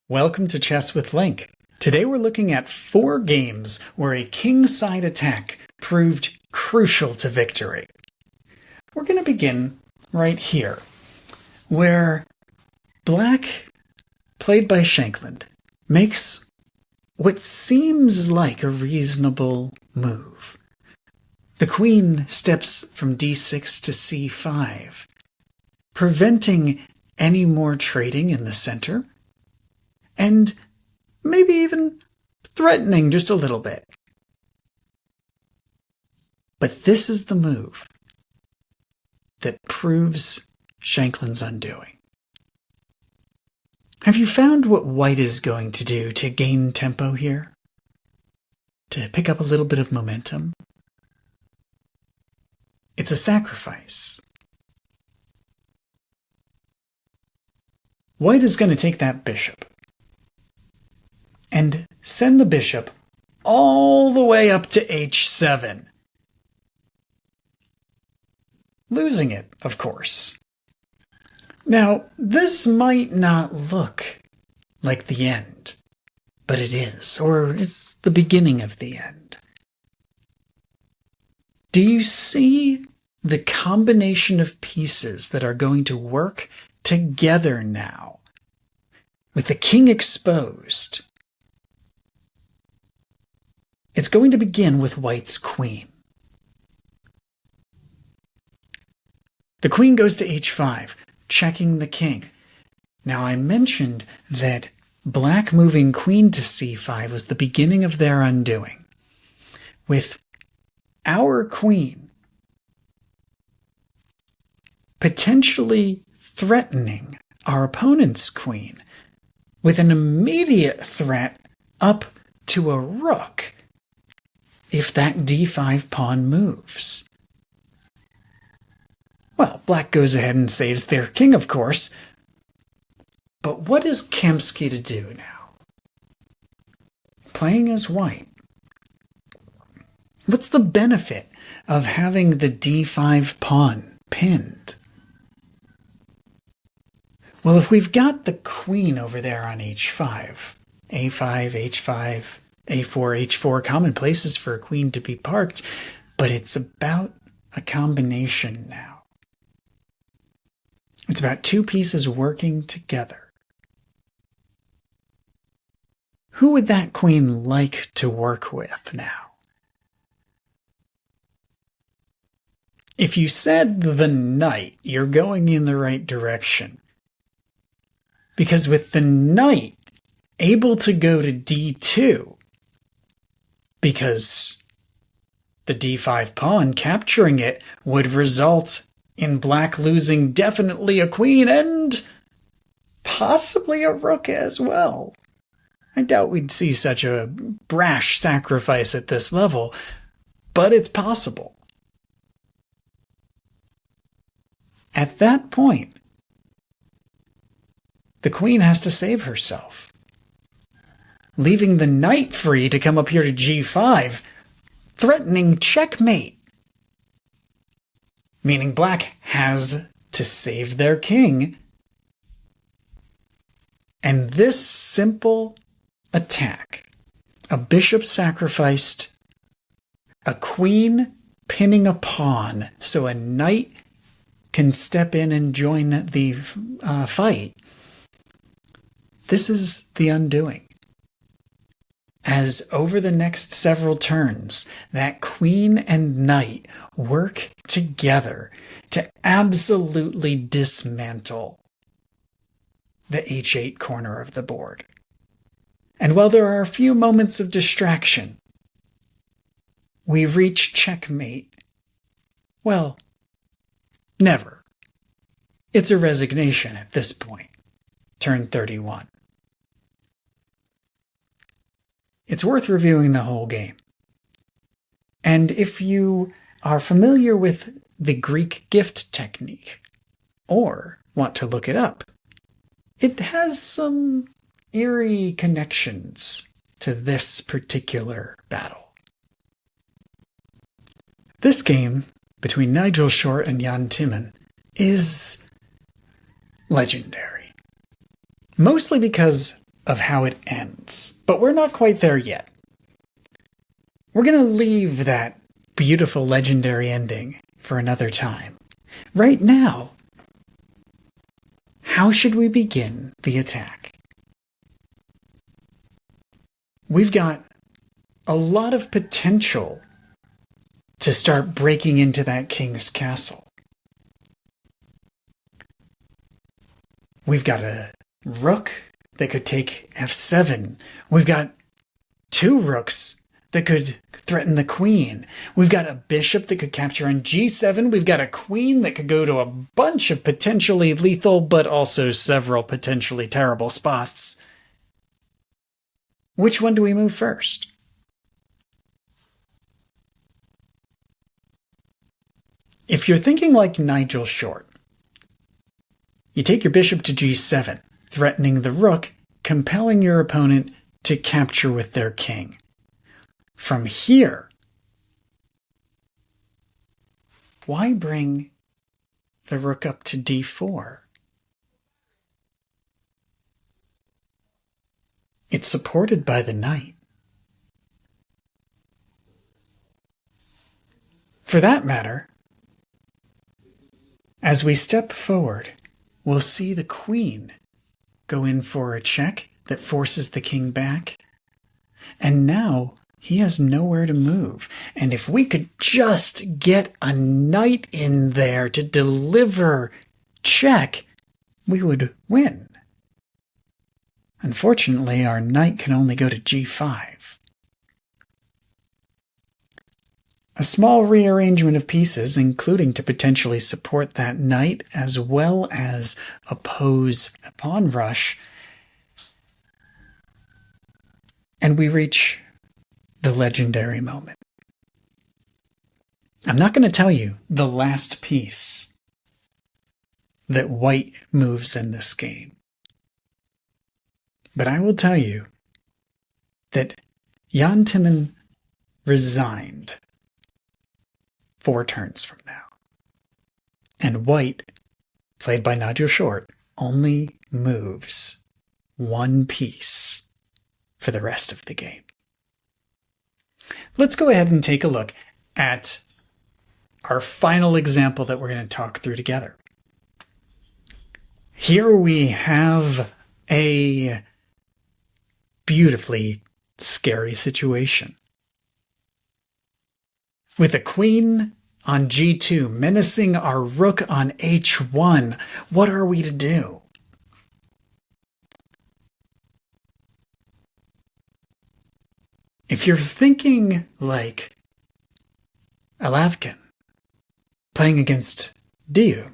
Welcome to Chess with Link. Today we're looking at 4 games where a kingside attack proved crucial to victory. We're going to begin right here, where Black, played by Shankland, makes what seems like a reasonable move. The queen steps from d6 to c5, preventing any more trading in the center, and maybe even threatening just a little bit. But this is the move that proves Shankland's undoing. Have you found what white is going to do to gain tempo here? To pick up a little bit of momentum? It's a sacrifice. White is going to take that bishop and send the bishop all the way up to h7. Losing it, of course. Now, this might not look like the end, but it is, or it's the beginning of the end. Do you see the combination of pieces that are going to work together now, with the king exposed? It's going to begin with white's queen. The queen goes to h5, checking the king. Now, I mentioned that black moving queen to c5 was the beginning of their undoing. With our queen potentially threatening our opponent's queen with an immediate threat up to a rook if that d5 pawn moves. Well, black goes ahead and saves their king, of course. But what is Kamsky to do now? Playing as white. What's the benefit of having the d5 pawn pinned? Well, if we've got the queen over there on h5, a5, h5, a4, h4, common places for a queen to be parked, but it's about a combination now. It's about 2 pieces working together. Who would that queen like to work with now? If you said the knight, you're going in the right direction. Because with the knight able to go to d2, because the d5 pawn capturing it would result in black losing definitely a queen and possibly a rook as well. I doubt we'd see such a brash sacrifice at this level, but it's possible. At that point, the queen has to save herself, leaving the knight free to come up here to g5, threatening checkmate. Meaning black has to save their king. And this simple attack, a bishop sacrificed, a queen pinning a pawn so a knight can step in and join the fight, this is the undoing. As over the next several turns, that queen and knight work together to absolutely dismantle the h8 corner of the board. And while there are a few moments of distraction, we reach checkmate. Well, never. It's a resignation at this point. Turn 31. It's worth reviewing the whole game. And if you are familiar with the Greek gift technique, or want to look it up, it has some eerie connections to this particular battle. This game between Nigel Short and Jan Timman is legendary. Mostly because of how it ends, but we're not quite there yet. We're going to leave that beautiful legendary ending for another time. Right now, how should we begin the attack? We've got a lot of potential to start breaking into that king's castle. We've got a rook that could take f7. We've got 2 rooks that could threaten the queen. We've got a bishop that could capture on g7. We've got a queen that could go to a bunch of potentially lethal, but also several potentially terrible spots. Which one do we move first? If you're thinking like Nigel Short, you take your bishop to g7, threatening the rook, compelling your opponent to capture with their king. From here, why bring the rook up to d4? It's supported by the knight. For that matter, as we step forward, we'll see the queen go in for a check that forces the king back. And now he has nowhere to move. And if we could just get a knight in there to deliver check, we would win. Unfortunately, our knight can only go to g5. A small rearrangement of pieces, including to potentially support that knight as well as oppose a pawn rush, and we reach the legendary moment. I'm not going to tell you the last piece that white moves in this game, but I will tell you that Jan Timman resigned 4 turns from now. And white, played by Nigel Short, only moves 1 piece for the rest of the game. Let's go ahead and take a look at our final example that we're going to talk through together. Here we have a beautifully scary situation. With a queen on g2, menacing our rook on h1, what are we to do? If you're thinking like Alavkin, playing against Diu,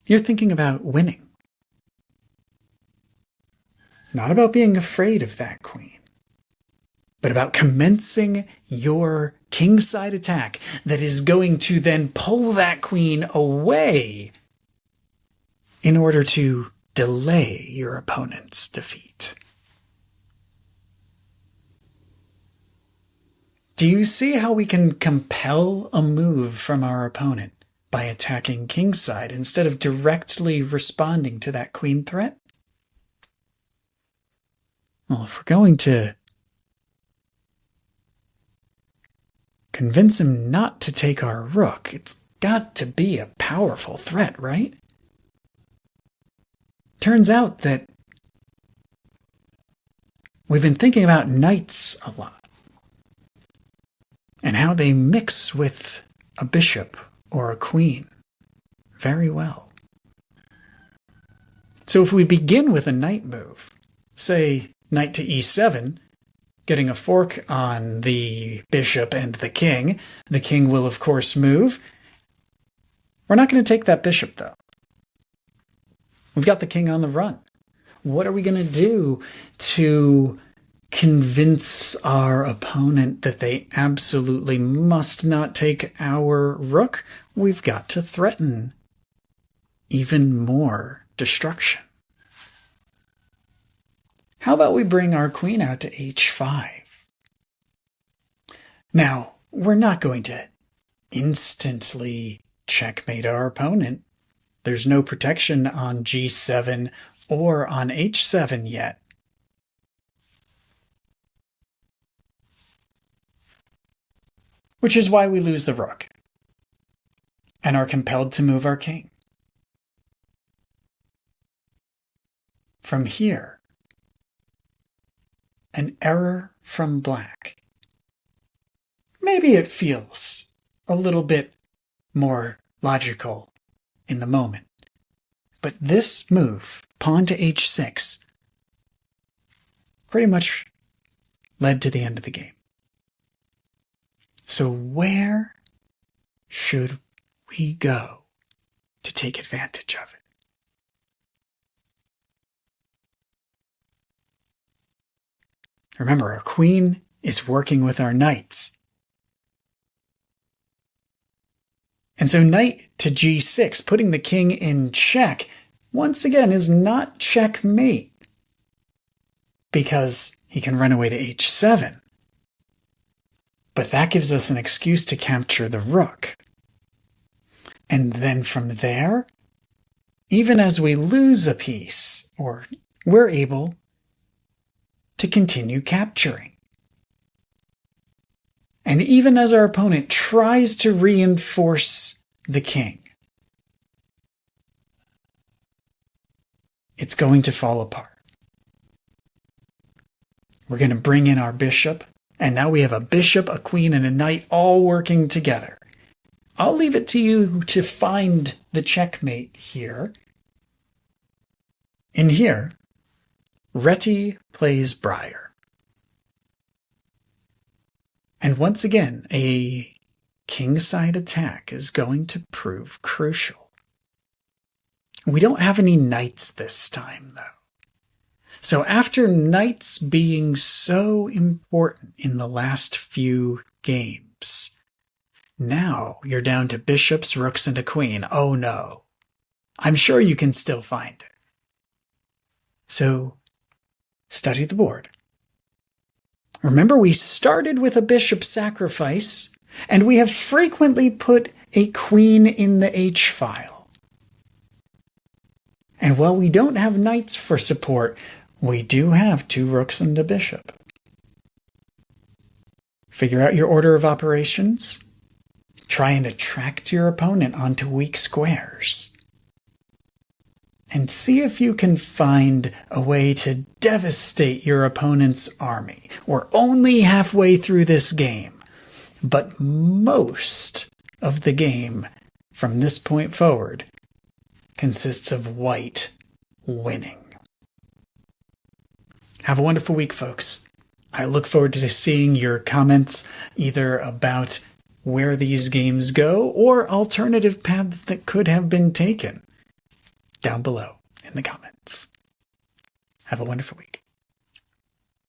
you're thinking about winning. Not about being afraid of that queen, but about commencing your kingside attack that is going to then pull that queen away in order to delay your opponent's defeat. Do you see how we can compel a move from our opponent by attacking kingside instead of directly responding to that queen threat? Well, if we're going to convince him not to take our rook, it's got to be a powerful threat, right? Turns out that we've been thinking about knights a lot and how they mix with a bishop or a queen very well. So if we begin with a knight move, say knight to e7, getting a fork on the bishop and the king will of course move. We're not going to take that bishop though. We've got the king on the run. What are we going to do to convince our opponent that they absolutely must not take our rook? We've got to threaten even more destruction. How about we bring our queen out to h5? Now, we're not going to instantly checkmate our opponent. There's no protection on g7 or on h7 yet. Which is why we lose the rook and are compelled to move our king. From here, an error from black. Maybe it feels a little bit more logical in the moment. But this move, pawn to h6, pretty much led to the end of the game. So where should we go to take advantage of it? Remember, our queen is working with our knights. And so knight to g6, putting the king in check, once again is not checkmate, because he can run away to h7. But that gives us an excuse to capture the rook. And then from there, even as we lose a piece, we're able to continue capturing. And even as our opponent tries to reinforce the king, it's going to fall apart. We're going to bring in our bishop, and now we have a bishop, a queen, and a knight all working together. I'll leave it to you to find the checkmate here. In here, Réti plays Breyer. And once again, a kingside attack is going to prove crucial. We don't have any knights this time, though. So after knights being so important in the last few games, now you're down to bishops, rooks, and a queen. Oh no. I'm sure you can still find it. So study the board. Remember, we started with a bishop sacrifice, and we have frequently put a queen in the h-file. And while we don't have knights for support, we do have 2 rooks and a bishop. Figure out your order of operations. Try and attract your opponent onto weak squares. And see if you can find a way to devastate your opponent's army. We're only halfway through this game, but most of the game from this point forward consists of white winning. Have a wonderful week, folks. I look forward to seeing your comments either about where these games go or alternative paths that could have been taken down below in the comments. Have a wonderful week.